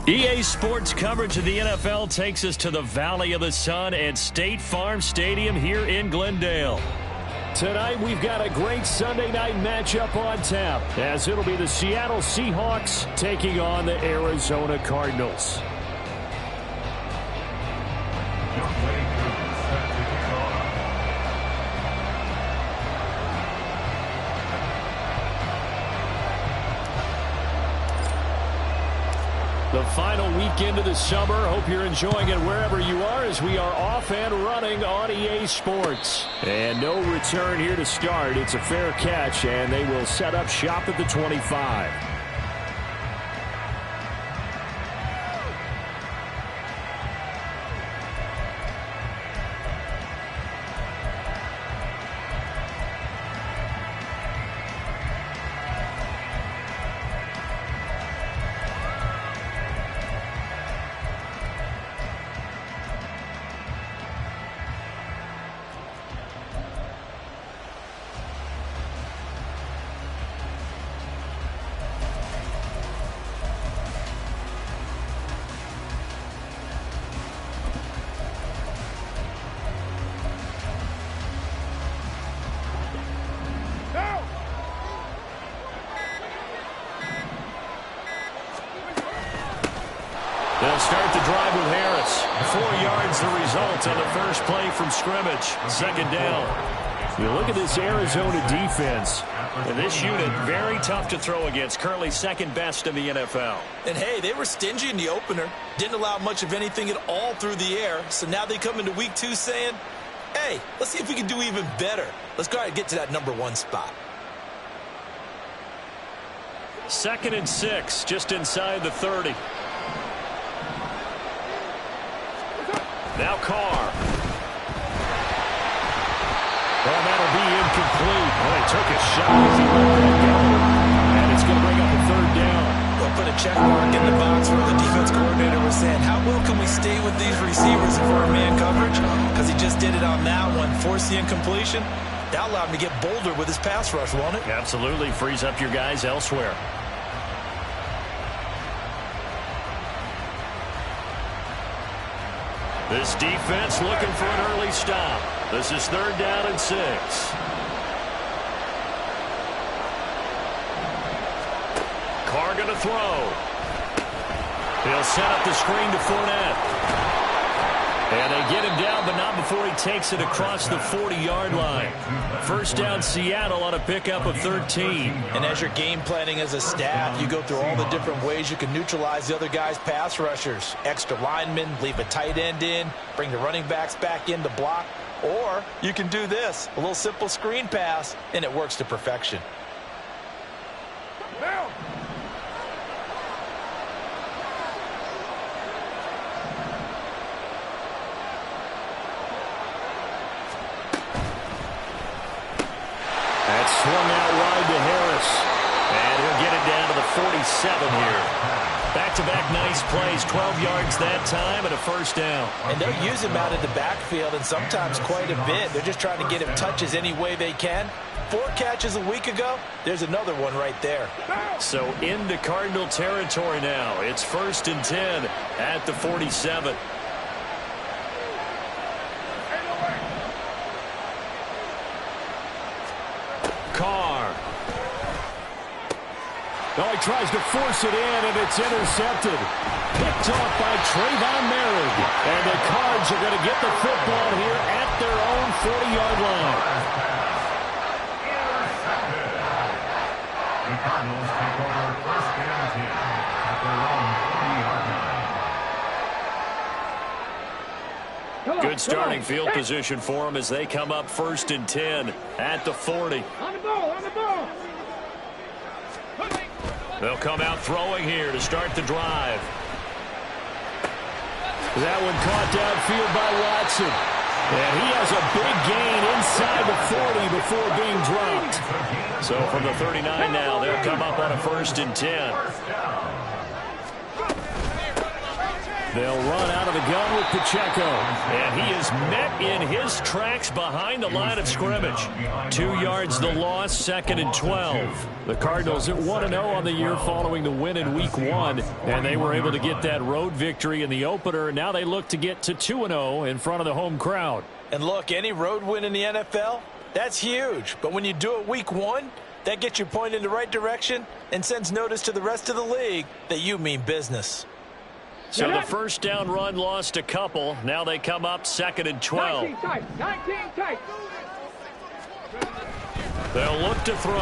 EA Sports coverage of the NFL takes us to the Valley of the Sun at State Farm Stadium here in Glendale. Tonight we've got a great Sunday night matchup on tap, as it'll be the Seattle Seahawks taking on the Arizona Cardinals. The final weekend of the summer. Hope you're enjoying it wherever you are, as we are off and running on EA Sports. And no return here to start. It's a fair catch, and they will set up shop at the 25. They'll start the drive with Harris. 4 yards the result on the first play from scrimmage. Second down. You look at this Arizona defense. And this unit, very tough to throw against. Currently second best in the NFL. And hey, they were stingy in the opener. Didn't allow much of anything at all through the air. So now they come into week 2 saying, hey, let's see if we can do even better. Let's go ahead and get to that #1 spot. 2nd and 6, just inside the 30. Now Carr. Well, that'll be incomplete. Well, he took a shot as he let that go. And it's going to bring up a 3rd down. We'll put a check mark in the box where the defense coordinator was saying, how well can we stay with these receivers if we're in man coverage? Because he just did it on that one. Force the incompletion. That allowed him to get bolder with his pass rush, won't it? Absolutely. Frees up your guys elsewhere. This defense looking for an early stop. This is 3rd down and 6. Carr going to throw. He'll set up the screen to Fournette. And they get him down, but not before he takes it across the 40-yard line. First down, Seattle on a pickup of 13. And as you're game planning as a staff, you go through all the different ways you can neutralize the other guy's pass rushers. Extra linemen, leave a tight end in, bring the running backs back in to block. Or you can do this, a little simple screen pass, and it works to perfection. Now. Swung out wide to Harris. And he'll get it down to the 47 here. Back-to-back nice plays. 12 yards that time and a first down. And they'll use him out in the backfield, and sometimes quite a bit. They're just trying to get him touches any way they can. 4 catches a week ago. There's another one right there. So into Cardinal territory now. It's 1st and 10 at the 47. Carr. Oh, he tries to force it in, and it's intercepted. Picked off by Trayvon Merritt. And the Cards are going to get the football here at their own 40-yard line. The Cardinals take over 1st and 10 at their own 40-yard line. Good starting field position for them as they come up 1st and 10 at the 40. On the ball, on the ball. They'll come out throwing here to start the drive. That one caught downfield by Watson. And he has a big gain inside the 40 before being dropped. So from the 39 now, they'll come up on a 1st and 10. They'll run out of the gun with Pacheco. And he is met in his tracks behind the line of scrimmage. 2 yards the loss, 2nd and 12. The Cardinals at 1-0 on the year following the win in Week 1. And they were able to get that road victory in the opener. Now they look to get to 2-0 in front of the home crowd. And look, any road win in the NFL, that's huge. But when you do it Week 1, that gets you pointed in the right direction and sends notice to the rest of the league that you mean business. So the first down run lost a couple. Now they come up 2nd and 12. 19 tight. They'll look to throw.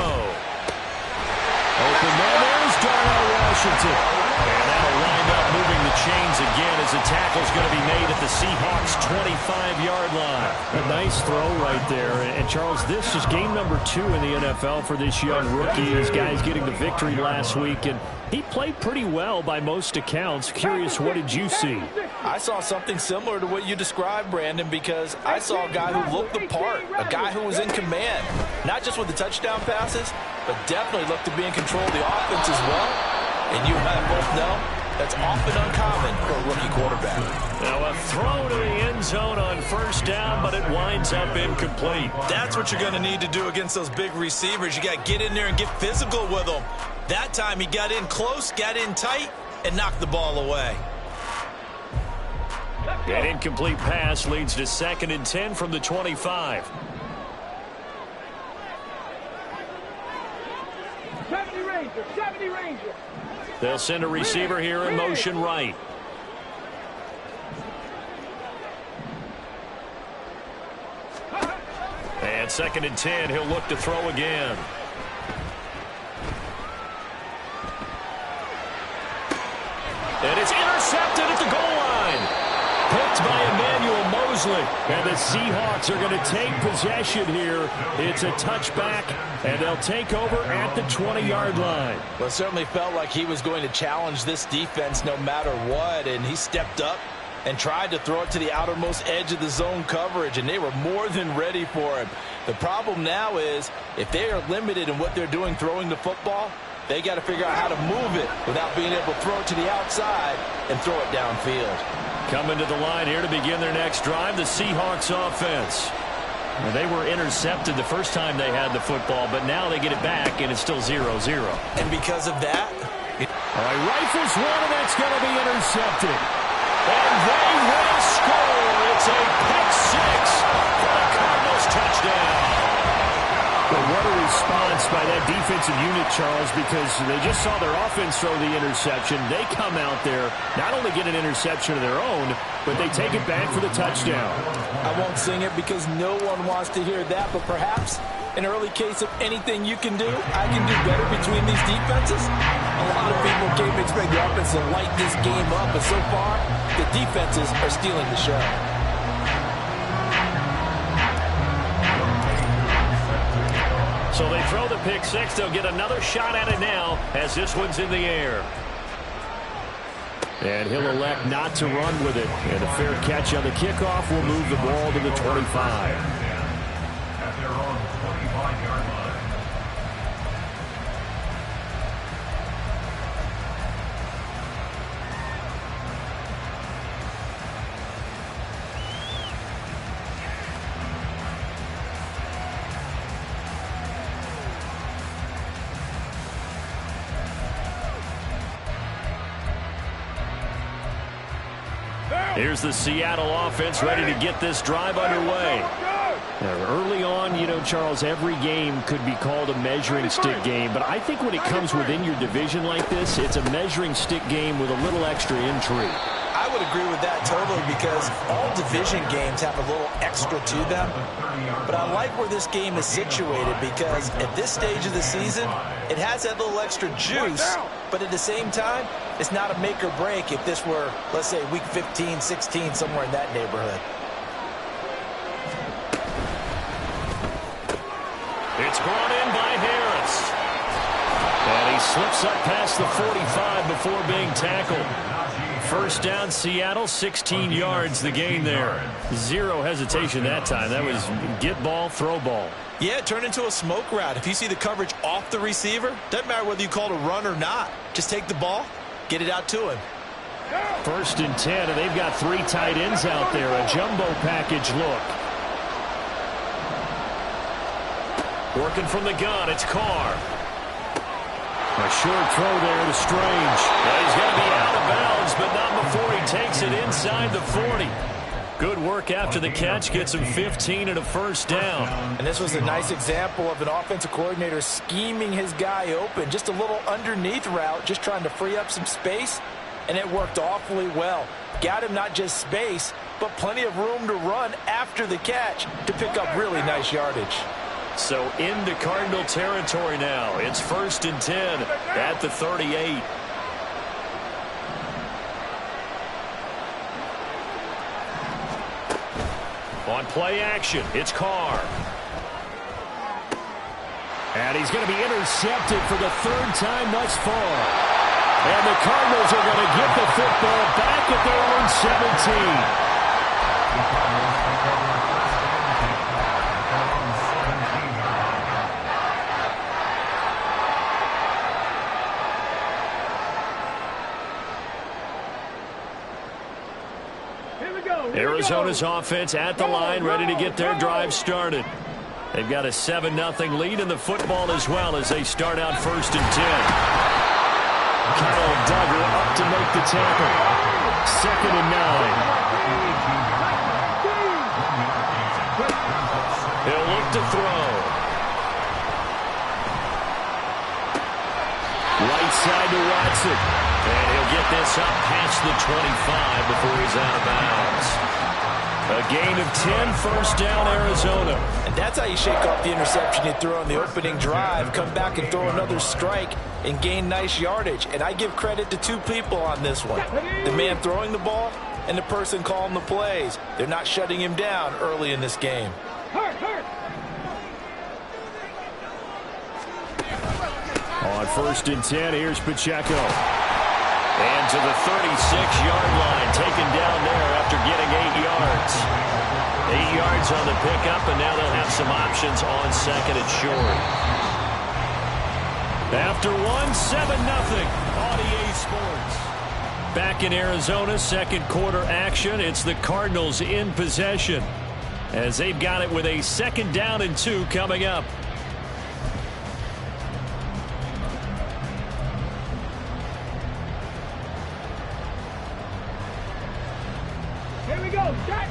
Open man, there's Darnell Washington. And that'll wind up moving the chains again as the tackle's going to be made at the Seahawks' 25-yard line. A nice throw right there. And Charles, this is game number 2 in the NFL for this young rookie. These guys getting the victory last week, and he played pretty well by most accounts. Curious, what did you see? I saw something similar to what you described, Brandon, because I saw a guy who looked the part, a guy who was in command, not just with the touchdown passes, but definitely looked to be in control of the offense as well. And you and I both know that's often uncommon for a rookie quarterback. Now a throw to the end zone on first down, but it winds up incomplete. That's what you're going to need to do against those big receivers. You got to get in there and get physical with them. That time he got in close, got in tight, and knocked the ball away. That incomplete pass leads to 2nd and 10 from the 25. 70 Ranger. They'll send a receiver here in motion right. And 2nd and 10, he'll look to throw again. And it's intercepted at the goal line. Picked by Emmanuel Mosley. And the Seahawks are going to take possession here. It's a touchback, and they'll take over at the 20-yard line. Well, it certainly felt like he was going to challenge this defense no matter what, and he stepped up and tried to throw it to the outermost edge of the zone coverage, and they were more than ready for him. The problem now is if they are limited in what they're doing throwing the football, they got to figure out how to move it without being able to throw it to the outside and throw it downfield. Coming to the line here to begin their next drive, the Seahawks offense. Well, they were intercepted the first time they had the football, but now they get it back, and it's still 0-0. And because of that, all right, rifles one, and that's going to be intercepted. And they will score. It's a pick six for the Cardinals touchdown. Well, what a response by that defensive unit, Charles, because they just saw their offense throw the interception. They come out there, not only get an interception of their own, but they take it back for the touchdown. I won't sing it because no one wants to hear that, but perhaps an early case of anything you can do, I can do better between these defenses. A lot of people came to expect the offense to light this game up, but so far, the defenses are stealing the show. So they throw the pick six. They'll get another shot at it now as this one's in the air. And he'll elect not to run with it. And a fair catch on the kickoff will move the ball to the 25. At their own 25-yard line. Here's the Seattle offense ready to get this drive underway. Early on, you know, Charles, every game could be called a measuring stick game. But I think when it comes within your division like this, it's a measuring stick game with a little extra intrigue. I would agree with that totally because all division games have a little extra to them. But I like where this game is situated because at this stage of the season, it has that little extra juice. But at the same time, it's not a make or break if this were, let's say, week 15, 16, somewhere in that neighborhood. It's brought in by Harris. And he slips up past the 45 before being tackled. First down, Seattle, 16 yards the gain there. Zero hesitation that time. That was get ball, throw ball. Yeah, it turned into a smoke route. If you see the coverage off the receiver, doesn't matter whether you call it a run or not. Just take the ball, get it out to him. First and 10, and they've got 3 tight ends out there. A jumbo package look. Working from the gun, it's Carr. A short throw there to Strange. Well, he's going to be out of bounds, but not before he takes it inside the 40. Good work after the catch, gets him 15 and a first down. And this was a nice example of an offensive coordinator scheming his guy open. Just a little underneath route, just trying to free up some space, and it worked awfully well. Got him not just space, but plenty of room to run after the catch to pick up really nice yardage. So into Cardinal territory now. It's first and 10 at the 38. On play action, it's Carr. And he's going to be intercepted for the 3rd time thus far. And the Cardinals are going to get the football back at their own 17. Arizona's offense at the line, ready to get their drive started. They've got a 7-0 lead in the football as well as they start out first and 10. Kyle Duggar up to make the tackle. 2nd and 9. He'll look to throw. Right side to Watson. And he'll get this up past the 25 before he's out of bounds. A gain of 10, first down, Arizona. And that's how you shake off the interception you threw on the opening drive. Come back and throw another strike and gain nice yardage. And I give credit to 2 people on this one. The man throwing the ball and the person calling the plays. They're not shutting him down early in this game. On first and 10, here's Pacheco. And to the 36-yard line, taken down there after getting 8 yards. 8 yards on the pickup, and now they'll have some options on 2nd and short. After 7-0 on EA Sports. Back in Arizona, 2nd quarter action. It's the Cardinals in possession as they've got it with a 2nd down and 2 coming up. Here we go, check.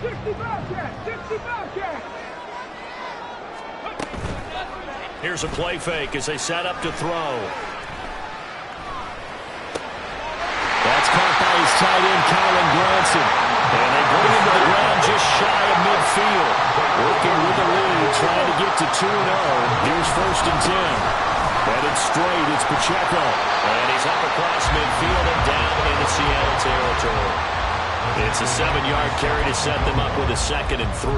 65 check, 65 check. Here's a play fake as they set up to throw. That's caught by his tight end, Kylen Granson. And they bring him to the ground just shy of midfield. Working with the lead, trying to get to 2-0. Here's first and 10. Headed straight, it's Pacheco. And he's up across midfield and down into Seattle territory. It's a 7-yard carry to set them up with a 2nd and 3.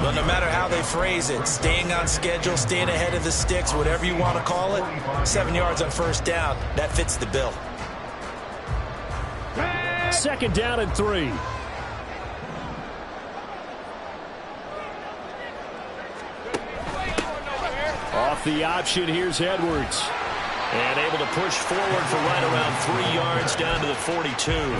Well, no matter how they phrase it, staying on schedule, staying ahead of the sticks, whatever you want to call it, 7 yards on first down, that fits the bill. 2nd down and 3. Off the option, here's Edwards. And able to push forward for right around 3 yards down to the 42.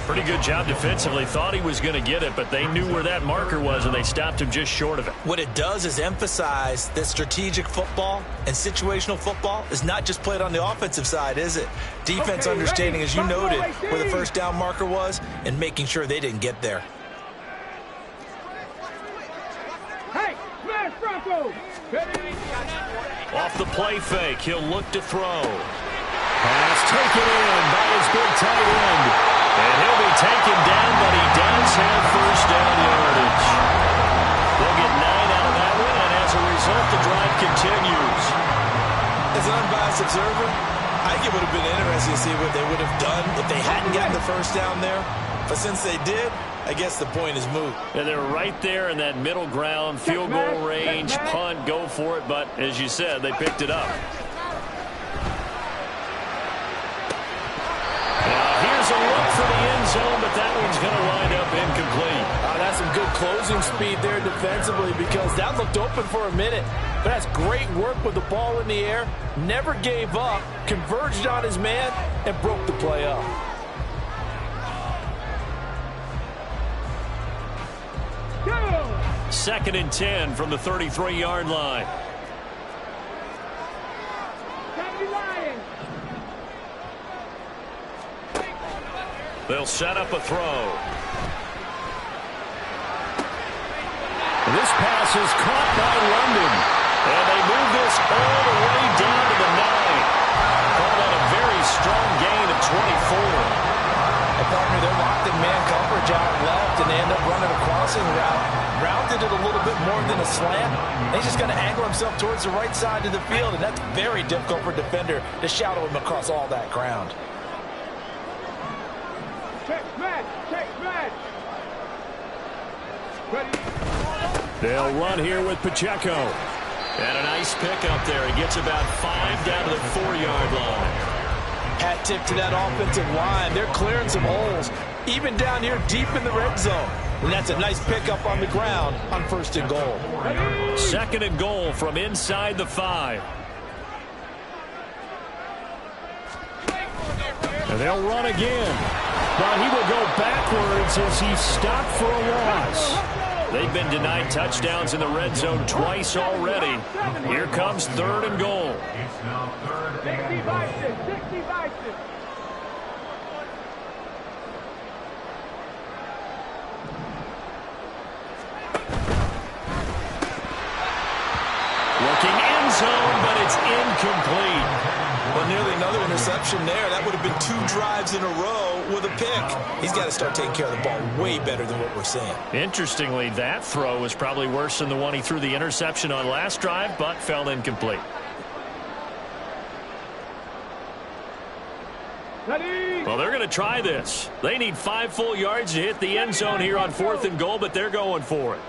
Pretty good job defensively. Thought he was going to get it, but they knew where that marker was, and they stopped him just short of it. What it does is emphasize that strategic football and situational football is not just played on the offensive side, is it? Defense understanding, as you noted, where the first down marker was and making sure they didn't get there. Hey, smash Bronco. Off the play fake, he'll look to throw. Pass taken in by his big tight end. And he'll be taken down, but he does have first down yardage. They'll get 9 out of that one, and as a result, the drive continues. As an unbiased observer, I think it would have been interesting to see what they would have done if they hadn't gotten the first down there. But since they did, I guess the point is moot. And they're right there in that middle ground, field goal range, punt, go for it. But as you said, they picked it up. Now here's a look for the end zone, but that one's going to wind up incomplete. That's some good good closing speed there defensively because that looked open for a minute. But that's great work with the ball in the air. Never gave up, converged on his man, and broke the play up. Second and 10 from the 33-yard line. They'll set up a throw. This pass is caught by London. And they move this all the way down to the 9. Call that a very strong gain of 24. A partner, they're locked in man coverage out left, and they end up running a crossing route. Rounded it a little bit more than a slant. He's just going to angle himself towards the right side of the field, and that's very difficult for a defender to shadow him across all that ground. Check match. They'll run here with Pacheco. And a nice pickup there. He gets about 5 down to the 4-yard line. Hat tip to that offensive line. They're clearing some holes, even down here deep in the red zone. And that's a nice pickup on the ground on 1st and goal. 2nd and goal from inside the 5. And they'll run again. But he will go backwards as he's stopped for a loss. They've been denied touchdowns in the red zone twice already. Here comes 3rd and goal. It's now 3rd and goal. 65. Looking end zone, but it's incomplete. Well, nearly another interception there. That would have been 2 drives in a row with a pick. He's got to start taking care of the ball way better than what we're seeing. Interestingly, that throw was probably worse than the one he threw the interception on last drive, but fell incomplete. Well, they're going to try this. They need 5 full yards to hit the end zone here on 4th and goal, but they're going for it.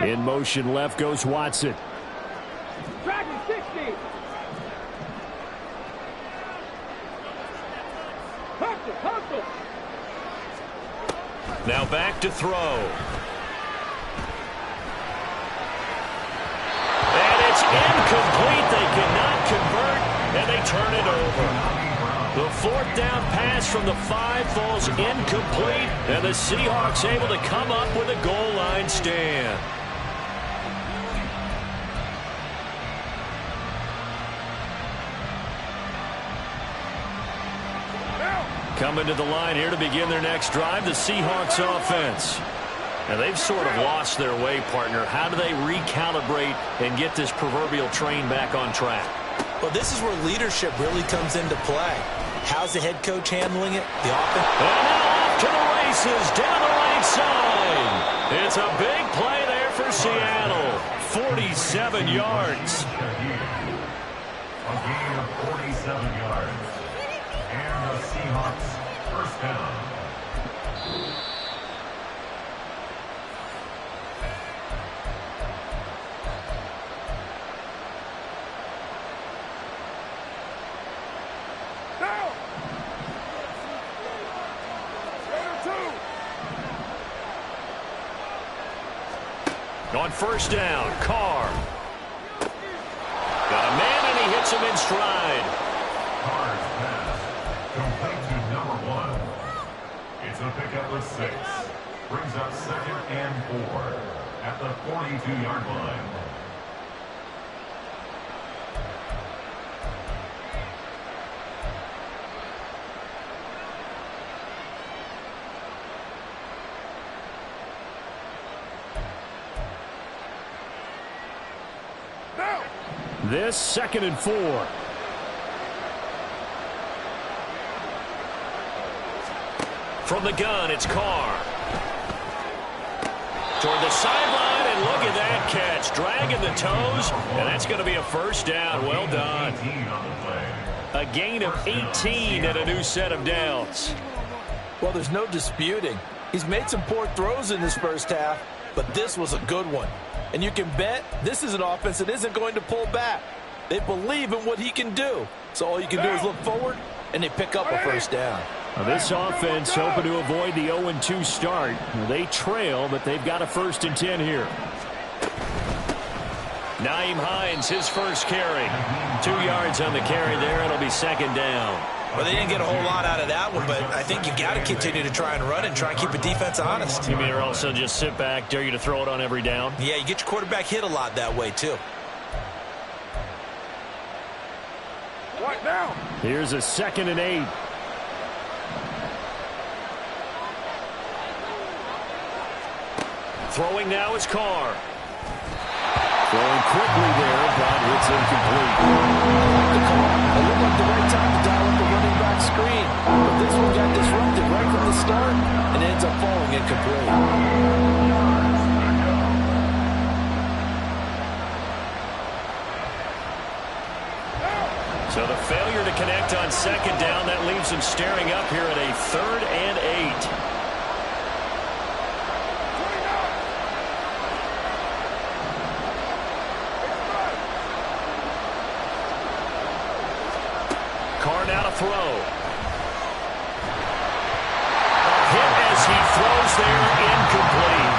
In motion left goes Watson. Dragon 60. Hustle. Now back to throw. And it's incomplete. They cannot convert, and they turn it over. The 4th down pass from the 5 falls incomplete, and the Seahawks able to come up with a goal line stand. Coming to the line here to begin their next drive, the Seahawks offense. Now they've sort of lost their way, partner. How do they recalibrate and get this proverbial train back on track? Well, this is where leadership really comes into play. How's the head coach handling it? The offense. And now off to the races down the right side. It's a big play there for Seattle. 47 yards. A gain of 47 yards. And the Seahawks 1st down. On 1st down, Carr. Got a man, and he hits him in stride. Carr's pass, complete to number 1. It's a pickup of 6. Brings up 2nd and 4 at the 42-yard line. This 2nd and 4. From the gun, it's Carr. Toward the sideline, and look at that catch. Dragging the toes, and that's going to be a 1st down. Well done. A gain of 18 and a new set of downs. Well, there's no disputing. He's made some poor throws in this 1st half, but this was a good one. And you can bet this is an offense that isn't going to pull back. They believe in what he can do. So all you can do is look forward, and they pick up a 1st down. Now this offense hoping to avoid the 0-2 start. They trail, but they've got a 1st and 10 here. Nyheim Hines, his first carry. 2 yards on the carry there. It'll be 2nd down. Well, they didn't get a whole lot out of that one, but I think you've got to continue to try and run and try and keep the defense honest. You mean or also just sit back, dare you to throw it on every down? Yeah, you get your quarterback hit a lot that way, too. What now? Here's a 2nd and 8. Throwing now is Carr. Throwing quickly there, but it's incomplete. The call. It looked like the right time to dial up the running back screen. But this one got disrupted right from the start and ends up falling incomplete. So the failure to connect on 2nd down, that leaves them staring up here at a 3rd and 8. Carr now to throw. A hit as he throws there, incomplete.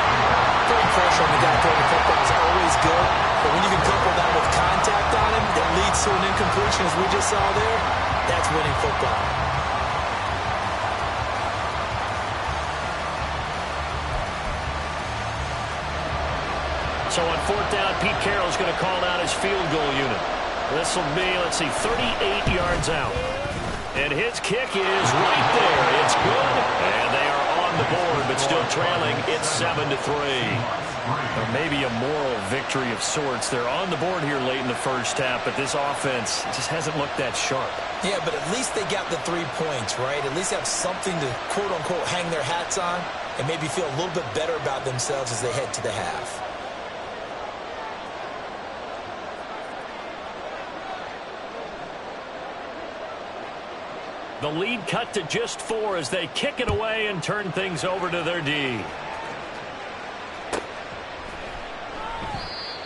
Throwing pressure on the guy throwing the football is always good, but when you can couple that with contact on him that leads to an incompletion as we just saw there, that's winning football. So on 4th down, Pete Carroll's going to call out his field goal unit. This will be, let's see, 38 yards out. And his kick is right there. It's good. And they are on the board, but still trailing. It's 7-3. Or maybe a moral victory of sorts. They're on the board here late in the first half, but this offense just hasn't looked that sharp. Yeah, but at least they got the 3 points, right? At least have something to, quote-unquote, hang their hats on and maybe feel a little bit better about themselves as they head to the half. The lead cut to just 4 as they kick it away and turn things over to their D.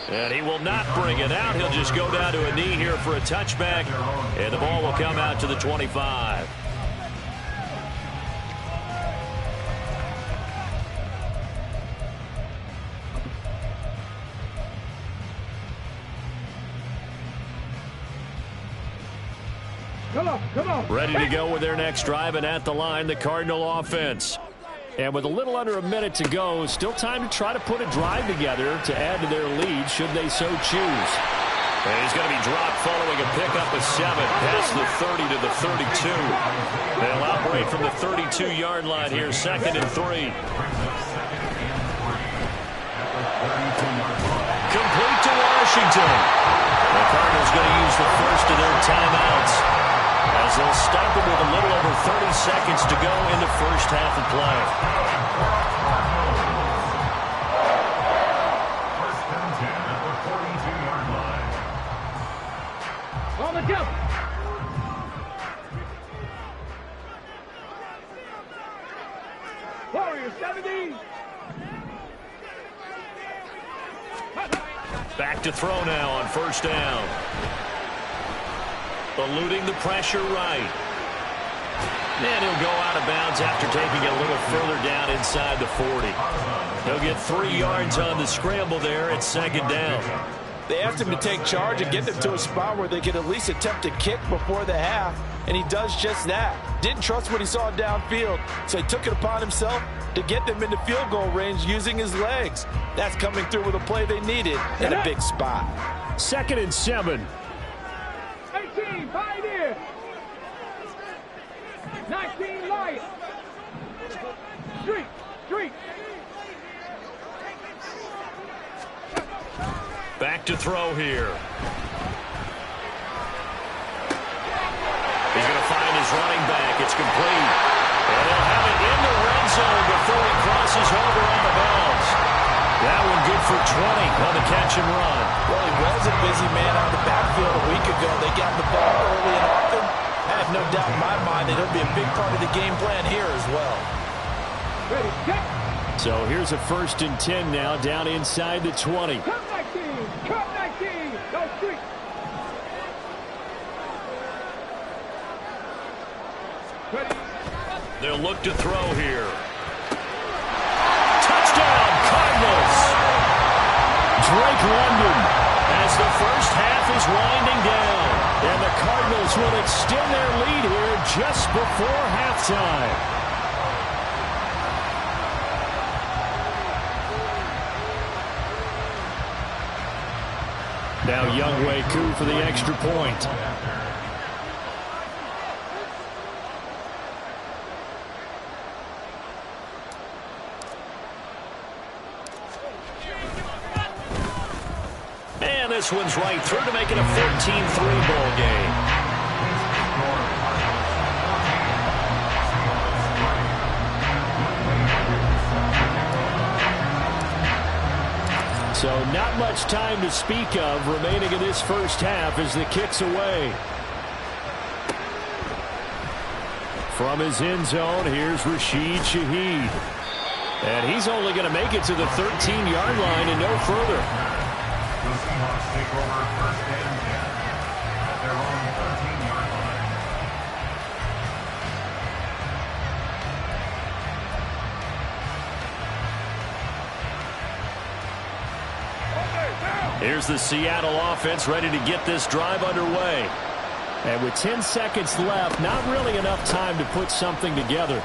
And he will not bring it out. He'll just go down to a knee here for a touchback. And the ball will come out to the 25. Come on. Ready to go with their next drive, and at the line, the Cardinal offense. And with a little under a minute to go, still time to try to put a drive together to add to their lead should they so choose. And he's going to be dropped following a pickup of 7 past the 30 to the 32. They'll operate from the 32-yard line here, 2nd and 3. Complete to Washington. The Cardinals going to use the first of their timeouts as they'll stop it with a little over 30 seconds to go in the first half of play. First and 10 at the 42-yard line. On the jump. Warriors 70. Back to throw now on 1st down. Eluding the pressure right. And he'll go out of bounds after taking it a little further down inside the 40. He'll get 3 yards on the scramble there at 2nd down. They asked him to take charge and get them to a spot where they could at least attempt a kick before the half, and he does just that. Didn't trust what he saw downfield, so he took it upon himself to get them into field goal range using his legs. That's coming through with a play they needed in a big spot. 2nd and 7. 18, Pioneer. 19, Lion. Street. Back to throw here. He's going to find his running back. It's complete. And they'll have it in the red zone before he crosses over out of bounds. That one good for 20 on the catch and run. Well, he was a busy man out of the backfield a week ago. They got the ball early and often. I have no doubt in my mind that it'll be a big part of the game plan here as well. Ready, kick. So here's a 1st and 10 now down inside the 20. Come 19. Go street. Ready. They'll look to throw here. Touchdown, Cardinals! Drake London as the first half is winding down. And the Cardinals will extend their lead here just before halftime. Now Younghoe Koo for the extra point. And this one's right through to make it a 14-3 ball game. So not much time to speak of remaining in this first half as the kick's away. From his end zone, here's Rashid Shaheed. And he's only going to make it to the 13-yard line and no further. The Seahawks take over first and 10 at their own 13-yard line. Here's the Seattle offense ready to get this drive underway. And with 10 seconds left, not really enough time to put something together.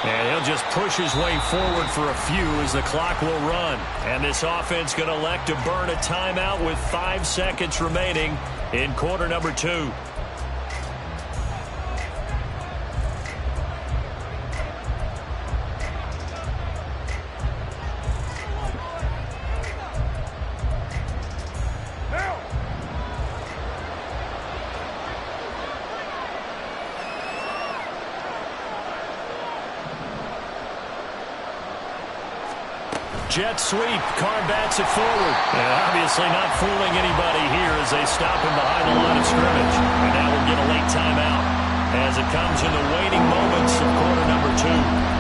And he'll just push his way forward for a few as the clock will run. And this offense going to elect to burn a timeout with 5 seconds remaining in quarter number 2. Jet sweep. Carr bats it forward. And obviously not fooling anybody here as they stop him behind the line of scrimmage. And now we'll get a late timeout as it comes in the waning moments of quarter number 2.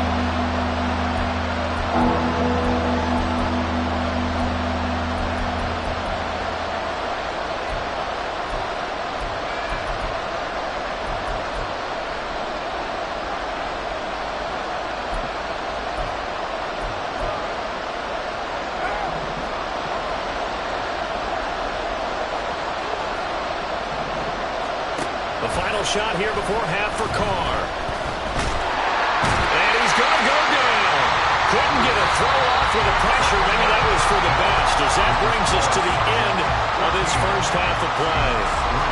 Shot here before half for Carr. And he's going to go down. Couldn't get a throw off with the pressure. Maybe that was for the best as that brings us to the end of this first half of play.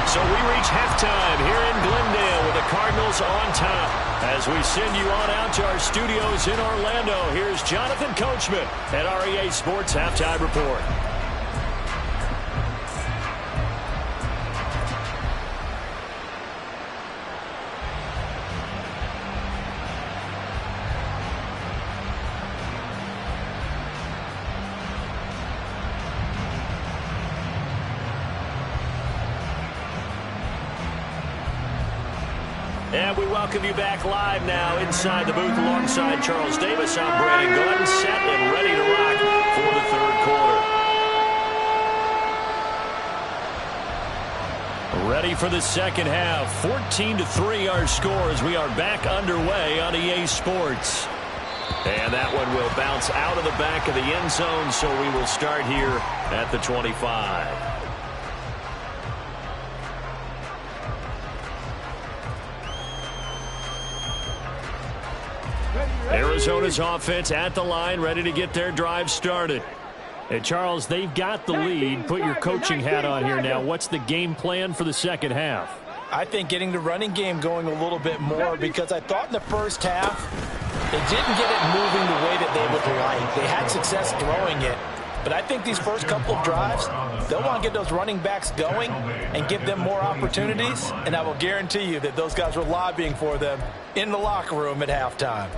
So we reach halftime here in Glendale with the Cardinals on top. As we send you on out to our studios in Orlando, here's Jonathan Coachman at REA Sports Halftime Report. And we welcome you back live now inside the booth alongside Charles Davis. I'm Brandon Gordon, set and ready to rock for the third quarter. Ready for the second half. 14-3 our score as we are back underway on EA Sports. And that one will bounce out of the back of the end zone, so we will start here at the 25. Arizona's offense at the line, ready to get their drive started. And Charles, they've got the lead. Put your coaching hat on here now. What's the game plan for the second half? I think getting the running game going a little bit more, because I thought in the first half they didn't get it moving the way that they would like. They had success throwing it. But I think these first couple of drives, they'll want to get those running backs going and give them more opportunities. And I will guarantee you that those guys were lobbying for them in the locker room at halftime.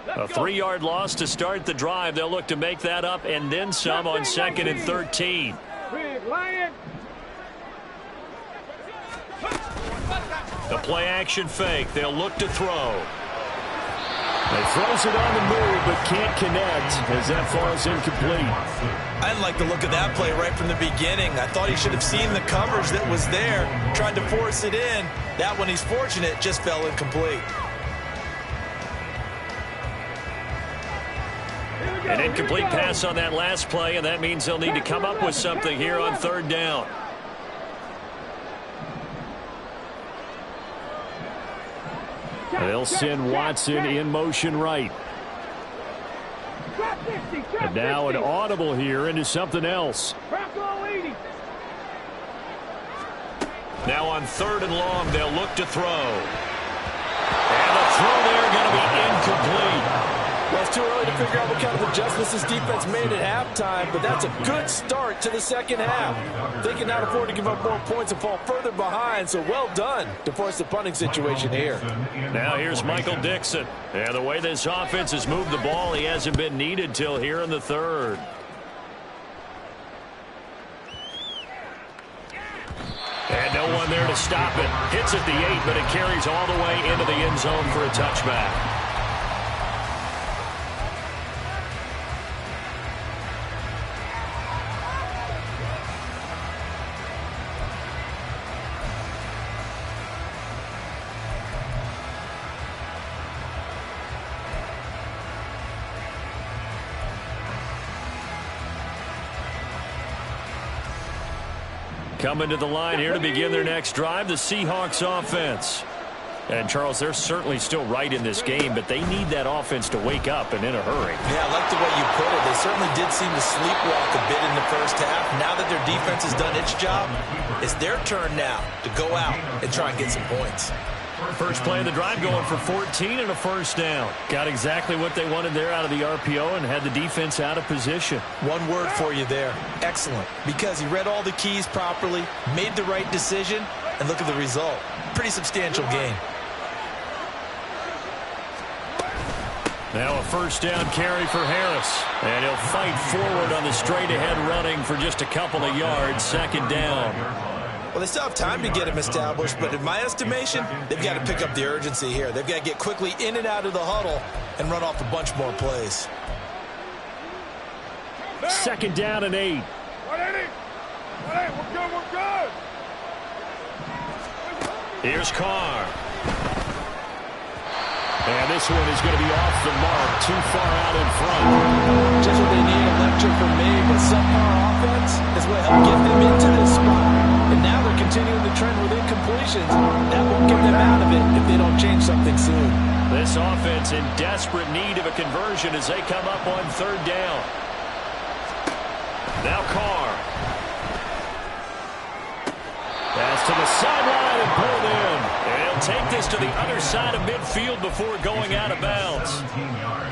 A 3-yard loss to start the drive. They'll look to make that up and then some on 2nd and 13. The play action fake. They'll look to throw. He throws it on the move, but can't connect as that falls incomplete. I didn't like the look of that play right from the beginning. I thought he should have seen the coverage that was there, tried to force it in. That one, he's fortunate, just fell incomplete. An incomplete pass on that last play, and that means they'll need to come up with something here on third down. They'll send Watson in motion right. And now an audible here into something else. Now on third and long, they'll look to throw. And the throw there going to be incomplete. Well, it's too early to figure out what kind of adjustments this defense made at halftime, but that's a good start to the second half. They cannot afford to give up more points and fall further behind, so well done to force the punting situation here. Now here's Michael Dixon. And the way this offense has moved the ball, he hasn't been needed till here in the third. And no one there to stop it. Hits at the 8, but it carries all the way into the end zone for a touchback. Coming to the line here to begin their next drive, the Seahawks offense. And, Charles, they're certainly still right in this game, but they need that offense to wake up and in a hurry. Yeah, I like the way you put it. They certainly did seem to sleepwalk a bit in the first half. Now that their defense has done its job, it's their turn now to go out and try and get some points. First play of the drive going for 14 and a first down. Got exactly what they wanted there out of the RPO and had the defense out of position. One word for you there, excellent, because he read all the keys properly, made the right decision, and look at the result. Pretty substantial gain. Now a first down carry for Harris. And he'll fight forward on the straight-ahead running for just a couple of yards. Second down. Well, they still have time to get him established, but in my estimation, they've got to pick up the urgency here. They've got to get quickly in and out of the huddle and run off a bunch more plays. Second down and 8. We're good. Here's Carr. And this one is going to be off the mark, too far out in front. Just what they need, a lecture from me, but subpar offense is what helped get them into this spot. And now they're continuing the trend with incompletions. That won't get them out of it if they don't change something soon. This offense in desperate need of a conversion as they come up on third down. Now Carr. Pass to the sideline and pulled in. And he'll take this to the other side of midfield before going out of bounds.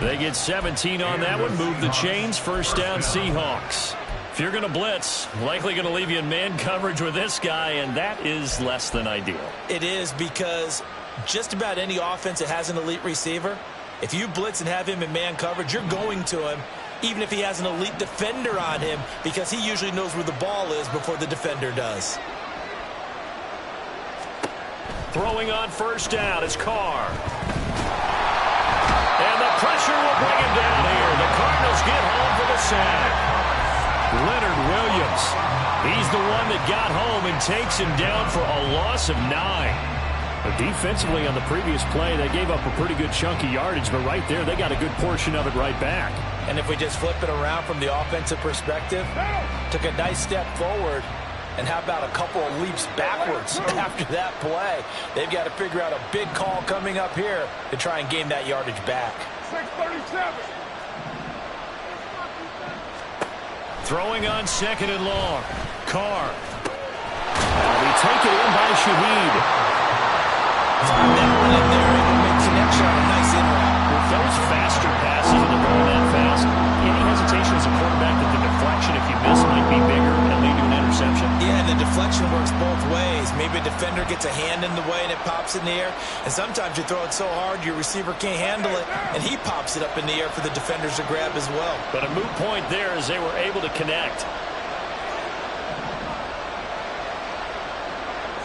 They get 17 on that one. Move the chains. First down Seahawks. If you're going to blitz, likely going to leave you in man coverage with this guy, and that is less than ideal. It is, because just about any offense that has an elite receiver, if you blitz and have him in man coverage, you're going to him, even if he has an elite defender on him, because he usually knows where the ball is before the defender does. Throwing on first down is Carr. And the pressure will bring him down here. The Cardinals get home for the sack. Leonard Williams. He's the one that got home and takes him down for a loss of 9. But defensively on the previous play, they gave up a pretty good chunk of yardage, but right there, they got a good portion of it right back. And if we just flip it around from the offensive perspective, took a nice step forward, and how about a couple of leaps backwards after that play? They've got to figure out a big call coming up here to try and gain that yardage back. 637. Throwing on second and long. Carr. That'll be taken in by Shaheed. Find that one in there and make connection on a nice in route. With those faster passes and they're going that fast, any hesitation as a quarterback that the deflection, if you miss, might be bigger and lead to an interception? Yeah, and the deflection works both ways. Maybe a defender gets a hand in the way and it pops in the air. And sometimes you throw it so hard your receiver can't handle it, and he pops it up in the air for the defenders to grab as well. But a moot point there as they were able to connect.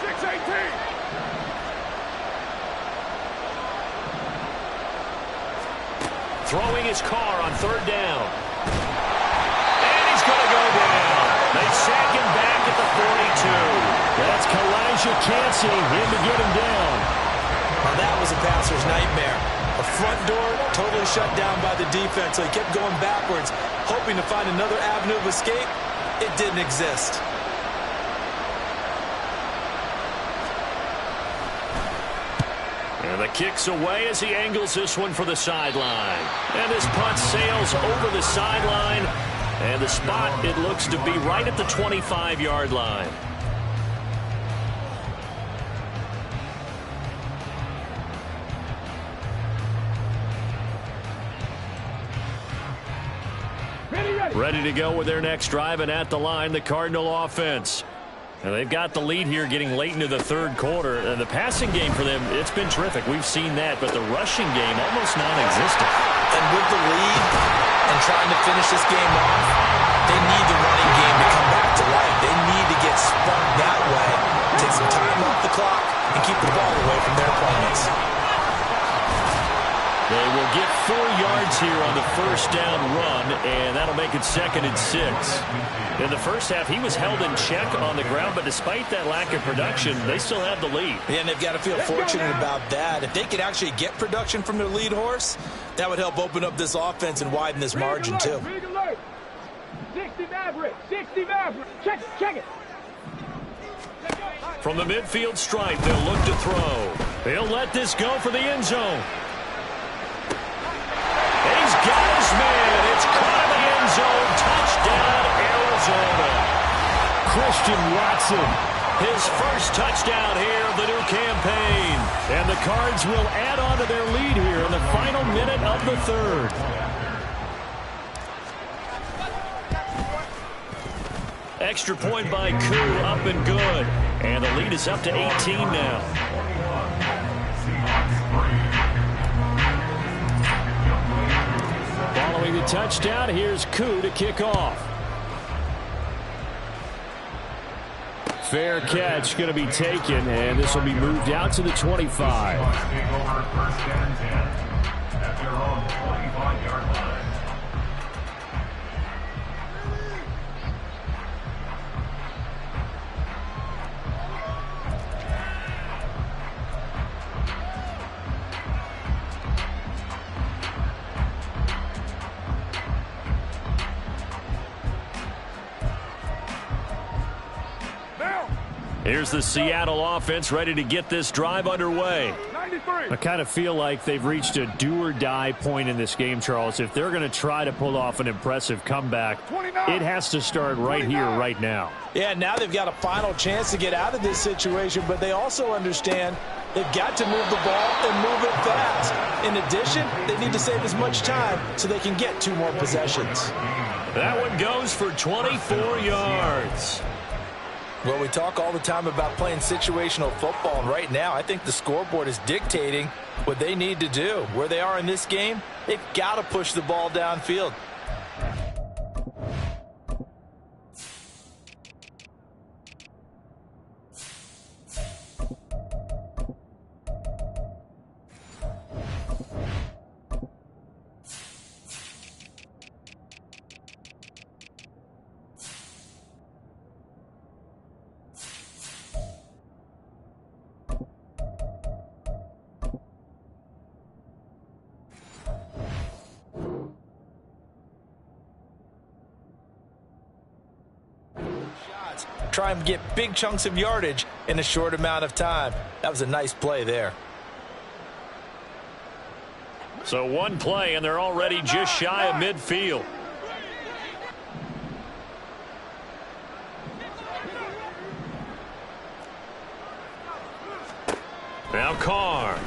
618. throwing his car on third down. And he's going to go down. They sack him back at the 42. That's Kalijah Cansey in to get him down. Now that was a passer's nightmare. A front door totally shut down by the defense, so he kept going backwards, hoping to find another avenue of escape. It didn't exist. And the kick's away as he angles this one for the sideline. And this punt sails over the sideline. And the spot, it looks to be right at the 25-yard line. Ready to go with their next drive, and at the line, the Cardinal offense. And they've got the lead here getting late into the third quarter. And the passing game for them, it's been terrific. We've seen that, but the rushing game almost non-existent. And with the lead and trying to finish this game off, they need the running game to come back to life. They need to get spun that way, take some time off the clock, and keep the ball away from their opponents. They will get 4 yards here on the first down run, and that'll make it 2nd and 6. In the first half, he was held in check on the ground, but despite that lack of production, they still have the lead. Yeah, and they've got to feel fortunate about that. If they could actually get production from their lead horse, that would help open up this offense and widen this margin, too. 60 Maverick, 60 Maverick. Check it. From the midfield stripe, they'll look to throw. They'll let this go for the end zone. He's got his man. It's caught in the end zone. Touchdown, Arizona. Christian Watson, his first touchdown here of the new campaign. And the Cards will add on to their lead here in the final minute of the third. Extra point by Koo, up and good. And the lead is up to 18 now. Following the touchdown, here's Koo to kick off. Fair catch going to be taken, and this will be moved out to the 25. First and 10 at their own 25-yard line. Here's the Seattle offense ready to get this drive underway. 93. I kind of feel like they've reached a do-or-die point in this game, Charles. If they're going to try to pull off an impressive comeback, 29. It has to start right 29. here, right now. Yeah, now they've got a final chance to get out of this situation, but they also understand they've got to move the ball and move it fast. In addition, they need to save as much time so they can get 2 more possessions. That one goes for 24 yards. Well, we talk all the time about playing situational football, and right now I think the scoreboard is dictating what they need to do. Where they are in this game, they've got to push the ball downfield. Try and get big chunks of yardage in a short amount of time. That was a nice play there. So one play, and they're already just shy of midfield. Now Carr.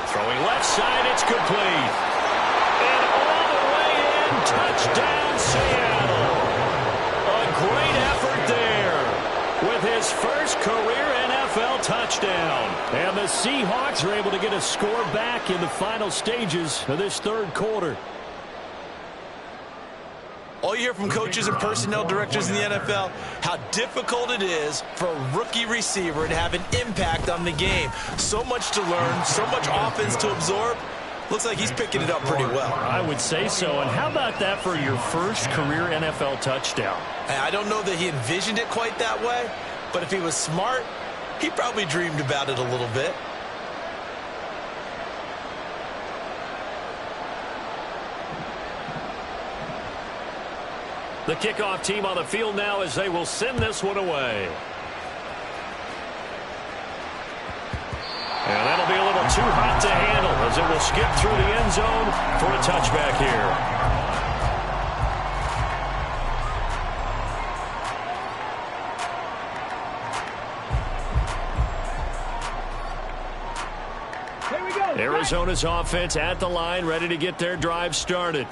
Throwing left side, it's complete. And all the way in, touchdown Seattle. A great effort there with his first career NFL touchdown. And the Seahawks are able to get a score back in the final stages of this third quarter. All you hear from coaches and personnel directors in the NFL, how difficult it is for a rookie receiver to have an impact on the game. So much to learn, so much offense to absorb. Looks like he's picking it up pretty well. I would say so. And how about that for your first career NFL touchdown? I don't know that he envisioned it quite that way, but if he was smart, he probably dreamed about it a little bit. The kickoff team on the field now as they will send this one away. And that'll be a little too hot to handle as it will skip through the end zone for a touchback here. Here we go. Arizona's offense at the line, ready to get their drive started.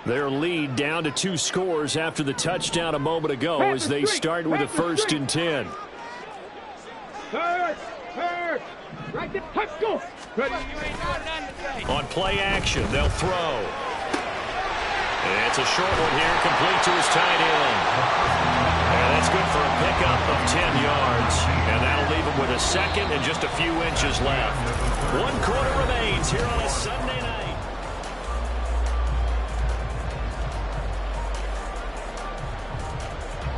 Their lead down to 2 scores after the touchdown a moment ago as they start with a 1st and 10. Third. Right there. Let's go. Ready. On play action, they'll throw. And it's a short one here, complete to his tight end. And that's good for a pickup of 10 yards. And that'll leave him with a 2nd and just a few inches left. 1 quarter remains here on a Sunday night.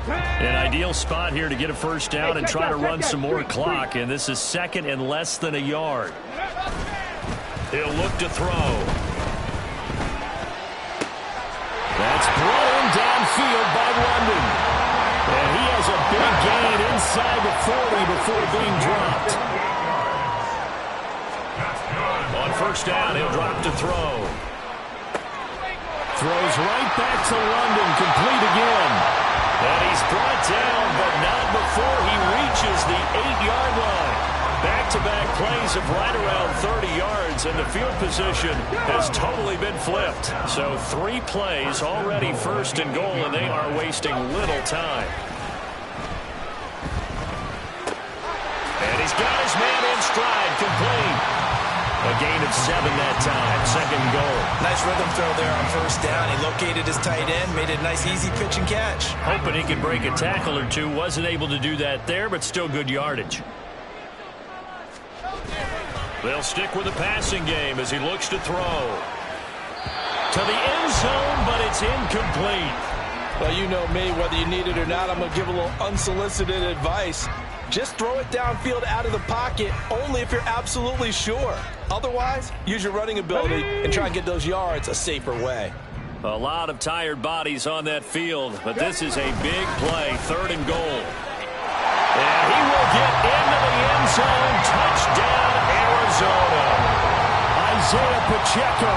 An ideal spot here to get a first down and try to run some more clock. And this is 2nd and less than a yard. He'll look to throw. That's brought in downfield by London. And he has a big gain inside the 40 before being dropped. On first down, he'll drop to throw. Throws right back to London, complete again. And he's brought down, but not before he reaches the 8-yard line. Back-to-back plays of right around 30 yards, and the field position has totally been flipped. So 3 plays already 1st and goal, and they are wasting little time. And he's got his man in stride, complete. A gain of 7 that time, 2nd goal. Nice rhythm throw there on first down. He located his tight end, made it a nice easy pitch and catch. Hoping he could break a tackle or two. Wasn't able to do that there, but still good yardage. They'll stick with the passing game as he looks to throw. To the end zone, but it's incomplete. Well, you know me, whether you need it or not, I'm going to give a little unsolicited advice. Just throw it downfield out of the pocket only if you're absolutely sure. Otherwise, use your running ability and try and get those yards a safer way. A lot of tired bodies on that field, but this is a big play, 3rd and goal. And he will get into the end zone. Touchdown, Arizona. Isaiah Pacheco,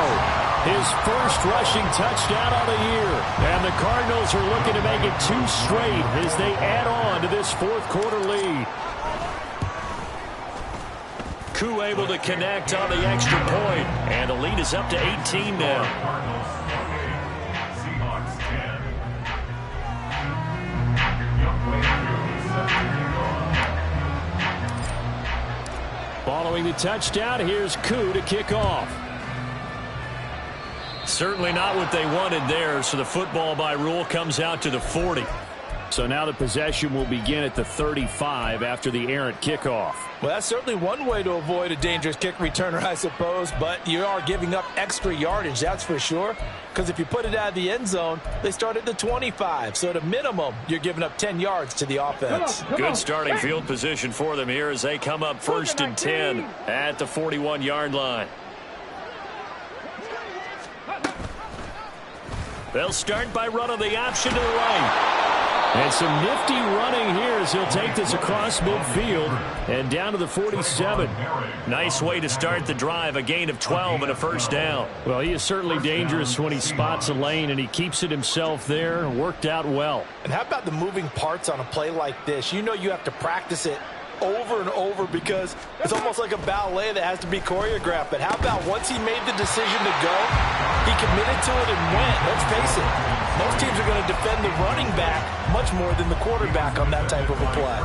his first rushing touchdown of the year. And the Cardinals are looking to make it 2 straight as they add on to this 4th quarter lead. Koo able to connect on the extra point, and the lead is up to 18 now. Seahawks 10. Following the touchdown, here's Koo to kick off. Certainly not what they wanted there, so the football by rule comes out to the 40. So now the possession will begin at the 35 after the errant kickoff. Well, that's certainly one way to avoid a dangerous kick returner, I suppose, but you are giving up extra yardage, that's for sure, because if you put it out of the end zone, they start at the 25. So at a minimum, you're giving up 10 yards to the offense. Good starting field position for them here as they come up 1st and 10 at the 41-yard line. They'll start by running the option to the right. And some nifty running here as he'll take this across midfield and down to the 47. Nice way to start the drive, a gain of 12 and a first down. Well, he is certainly dangerous when he spots a lane, and he keeps it himself there. Worked out well. And how about the moving parts on a play like this? You know you have to practice it over and over because it's almost like a ballet that has to be choreographed. But how about once he made the decision to go, he committed to it and went. Let's face it, most teams are going to defend the running back much more than the quarterback on that type of a play.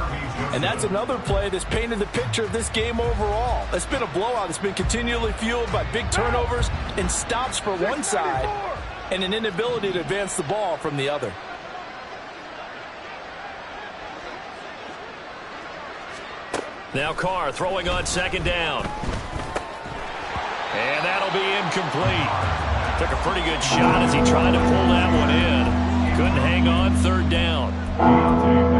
And that's another play that's painted the picture of this game overall. It's been a blowout. It's been continually fueled by big turnovers and stops for one side and an inability to advance the ball from the other. Now Carr throwing on 2nd down. And that'll to be incomplete. Took a pretty good shot as he tried to pull that one in. Couldn't hang on third down.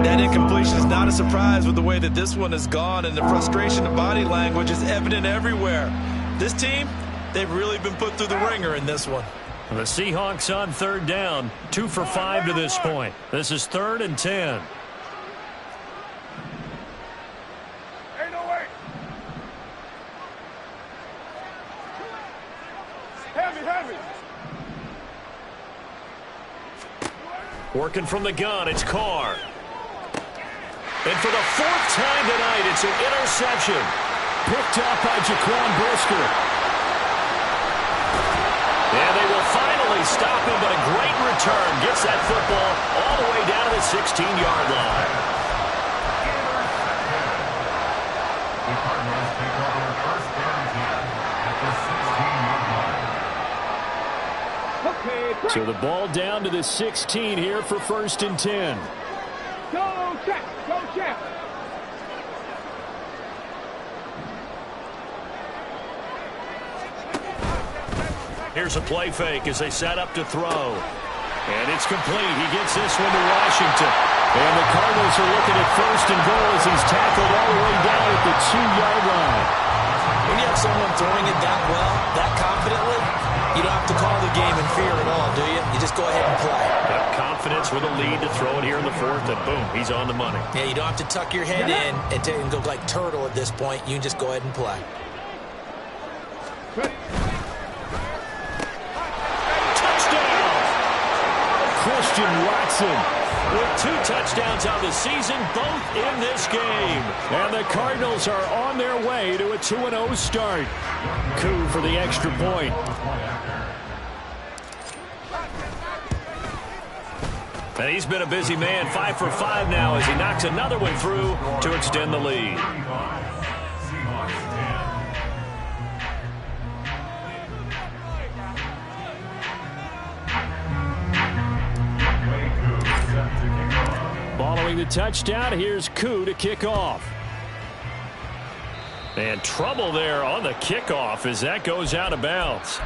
That incompletion is not a surprise with the way that this one has gone, and the frustration of body language is evident everywhere. This team, they've really been put through the ringer in this one. The Seahawks on third down, 2 for 5 to this point. This is 3rd and 10. Working from the gun, it's Carr. And for the 4th time tonight, it's an interception. Picked up by Jaquan Brisker. And they will finally stop him, but a great return. Gets that football all the way down to the 16-yard line. The Cardinals take over first down 10 at the 16-yard line. So the ball down to the 16 here for 1st and 10. Go, check. Go, check. Here's a play fake as they set up to throw. And it's complete. He gets this one to Washington. And the Cardinals are looking at 1st and goal as he's tackled all the way down at the 2-yard line. When you have someone throwing it that well, that confidently, you don't have to call the game in fear at all, do you? You just go ahead and play. Got confidence with a lead to throw it here in the 4th, and boom, he's on the money. Yeah, you don't have to tuck your head in and go like turtle at this point. You can just go ahead and play. Touchdown! Christian Watson with 2 touchdowns on the season, both in this game. And the Cardinals are on their way to a 2-0 start. Coup for the extra point. And he's been a busy man, 5 for 5 now as he knocks another one through to extend the lead. Seahawks 10. Following the touchdown, here's Koo to kick off. And trouble there on the kickoff as that goes out of bounds.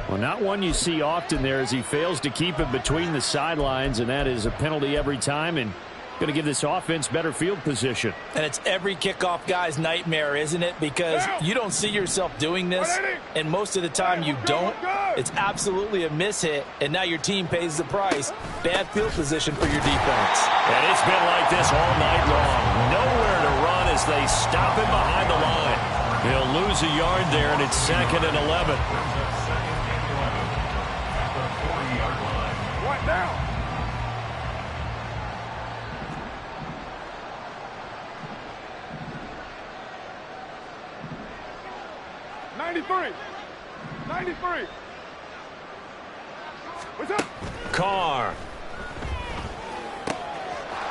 Well, not one you see often there as he fails to keep it between the sidelines, and that is a penalty every time and going to give this offense better field position. And it's every kickoff guy's nightmare, isn't it? Because you don't see yourself doing this, and most of the time you don't. It's absolutely a mishit, and now your team pays the price. Bad field position for your defense. And it's been like this all night long. Nowhere to run as they stop him behind the line. He'll lose a yard there, and it's 2nd and 11. What now? What's up? Carr.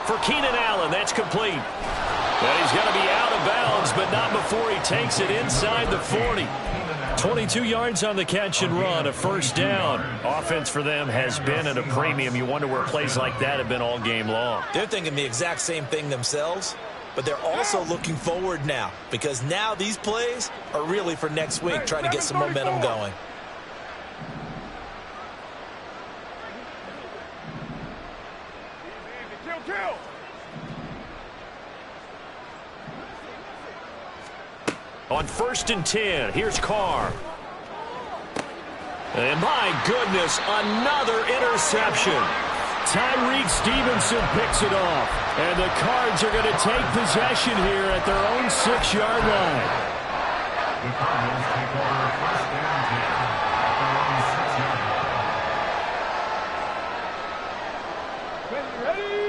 For Keenan Allen, that's complete. And he's going to be out of bounds, but not before he takes it inside the 40. 22 yards on the catch and run, a 1st down. Offense for them has been at a premium. You wonder where plays like that have been all game long. They're thinking the exact same thing themselves, but they're also looking forward now because now these plays are really for next week, trying to get some momentum going. Kill. On 1st and 10, here's Carr. And my goodness, another interception. Tyreek Stevenson picks it off. And the Cards are going to take possession here at their own 6-yard line. The Cardinals take over first down 10 at their own 6-yard line.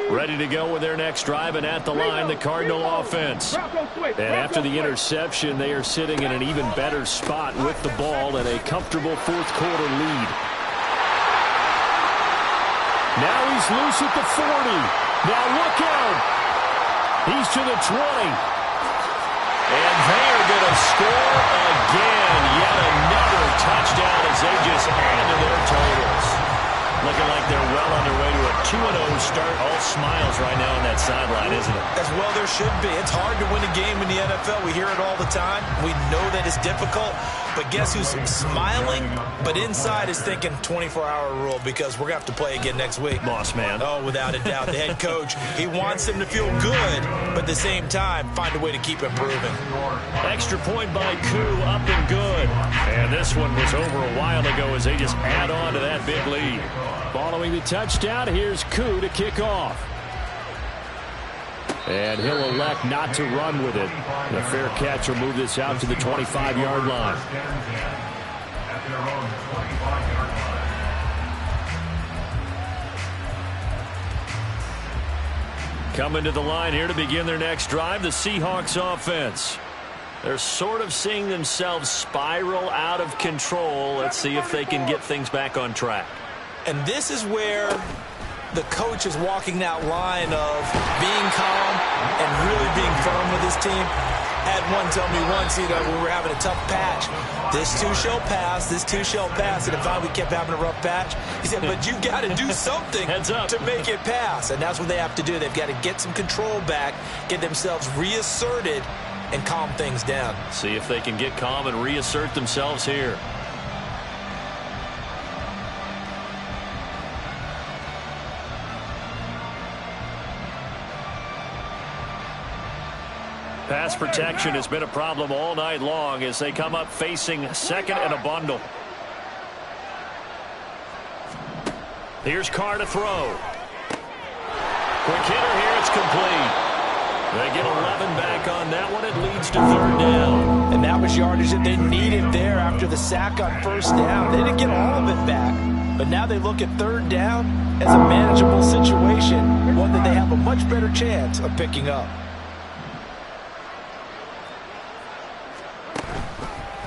Ready to go with their next drive, and at the line, the Cardinal offense. And after the interception, they are sitting in an even better spot with the ball and a comfortable 4th quarter lead. Now he's loose at the 40. Now look out. He's to the 20. And they are going to score again. Yet another touchdown as they just add to their totals. Looking like they're well on their way to a 2-0 start. All smiles right now in that sideline, isn't it? As well there should be. It's hard to win a game in the NFL. We hear it all the time. We know that it's difficult. But guess who's smiling, but inside is thinking 24-hour rule because we're going to have to play again next week. Boss man. Oh, without a doubt. The head coach, he wants them to feel good, but at the same time, find a way to keep improving. Extra point by Koo, up and good. And this one was over a while ago as they just add on to that big lead. Following the touchdown, here's Koo to kick off. And he'll elect not to run with it. The fair catch will move this out to the 25-yard line. At their own 25-yard line. Coming to the line here to begin their next drive, the Seahawks offense. They're sort of seeing themselves spiral out of control. Let's see if they can get things back on track. And this is where the coach is walking that line of being calm and really being firm with his team. Had one tell me once, when we were having a tough patch, this too shall pass, this too shall pass. And if we kept having a rough patch, he said, but you got to do something to make it pass. And that's what they have to do. They've got to get some control back, get themselves reasserted, and calm things down. See if they can get calm and reassert themselves here. Pass protection has been a problem all night long as they come up facing second and a bundle. Here's Carr to throw. Quick hitter here, it's complete. They get 11 back on that one. It leads to third down. And that was yardage that they needed there after the sack on first down. They didn't get all of it back, but now they look at third down as a manageable situation, one that they have a much better chance of picking up.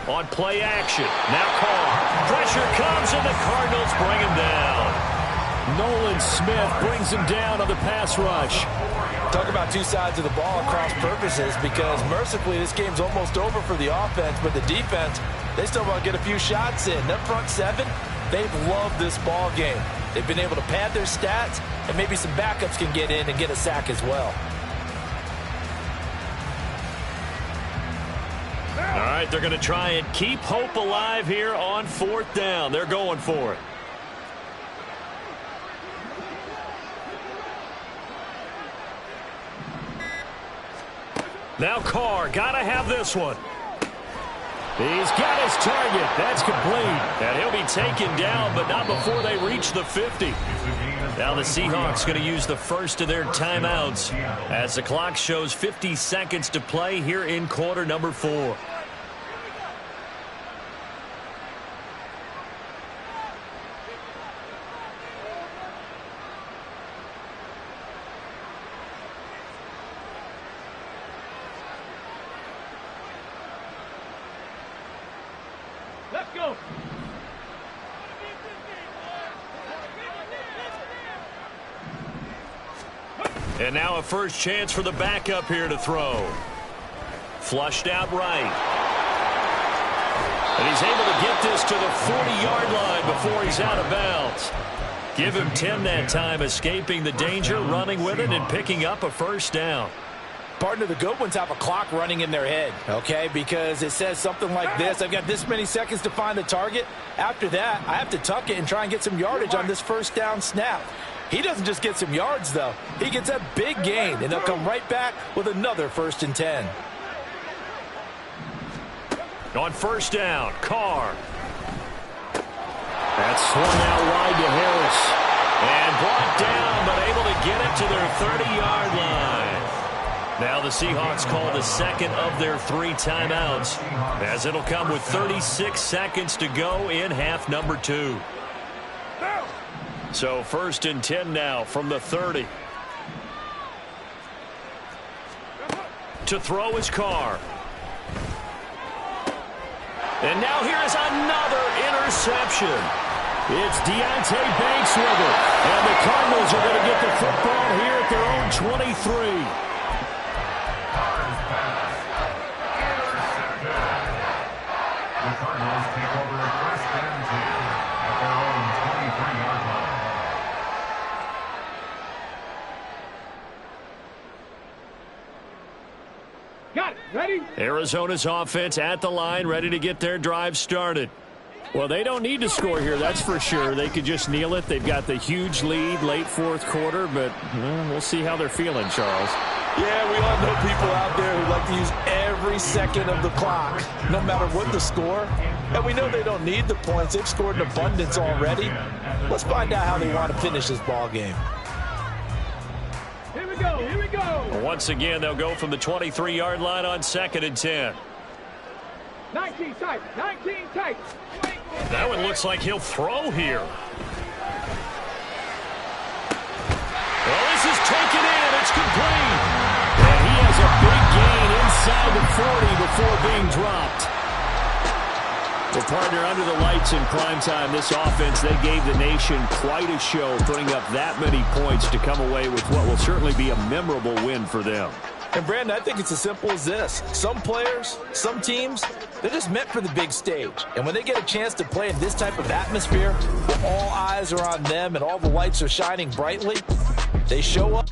On play action. Now Carr. Pressure comes and the Cardinals bring him down. Nolan Smith brings him down on the pass rush. Talk about two sides of the ball at cross purposes because mercifully this game's almost over for the offense, but the defense, they still want to get a few shots in. Their front seven, they've loved this ball game. They've been able to pad their stats, and maybe some backups can get in and get a sack as well. All right, they're going to try and keep hope alive here on fourth down. They're going for it. Now Carr, got to have this one. He's got his target. That's complete. And he'll be taken down, but not before they reach the 50. Now the Seahawks going to use the first of their timeouts as the clock shows 50 seconds to play here in quarter number 4. Let's go. And now a first chance for the backup here to throw. Flushed out right. And he's able to get this to the 40-yard line before he's out of bounds. Give him 10 that time, escaping the danger, running with it, and picking up a first down. Partner, the good ones have a clock running in their head, okay? Because it says something like this. I've got this many seconds to find the target. After that, I have to tuck it and try and get some yardage on this first down snap. He doesn't just get some yards, though. He gets a big gain, and they'll come right back with another 1st and 10. On first down, Carr. That's swung out wide to Harris. And brought down, but able to get it to their 30-yard line. Now the Seahawks call the second of their 3 timeouts, as it'll come with 36 seconds to go in half number 2. So 1st and 10 now from the 30. To throw is Carr. And now here is another interception. It's Deonte Banks with it. And the Cardinals are going to get the football here at their own 23. The Cardinals take over a 1st and 10 at their own 23-yard line. Arizona's offense at the line, ready to get their drive started. Well, they don't need to score here, that's for sure. They could just kneel it. They've got the huge lead late fourth quarter, but we'll see how they're feeling, Charles. Yeah, we all know people out there who like to use every second of the clock, no matter what the score. And we know they don't need the points. They've scored in abundance already. Let's find out how they want to finish this ball game. Here we go, here we go. Once again, they'll go from the 23-yard line on 2nd and 10. 19 tight, 19 tight. That one looks like he'll throw here. Well, this is taken in. It's complete. And he has a big gain inside the 40 before being dropped. Well, partner, under the lights in primetime, this offense, they gave the nation quite a show, putting up that many points to come away with what will certainly be a memorable win for them. And, Brandon, I think it's as simple as this. Some players, some teams, they're just meant for the big stage. And when they get a chance to play in this type of atmosphere, where all eyes are on them and all the lights are shining brightly, they show up.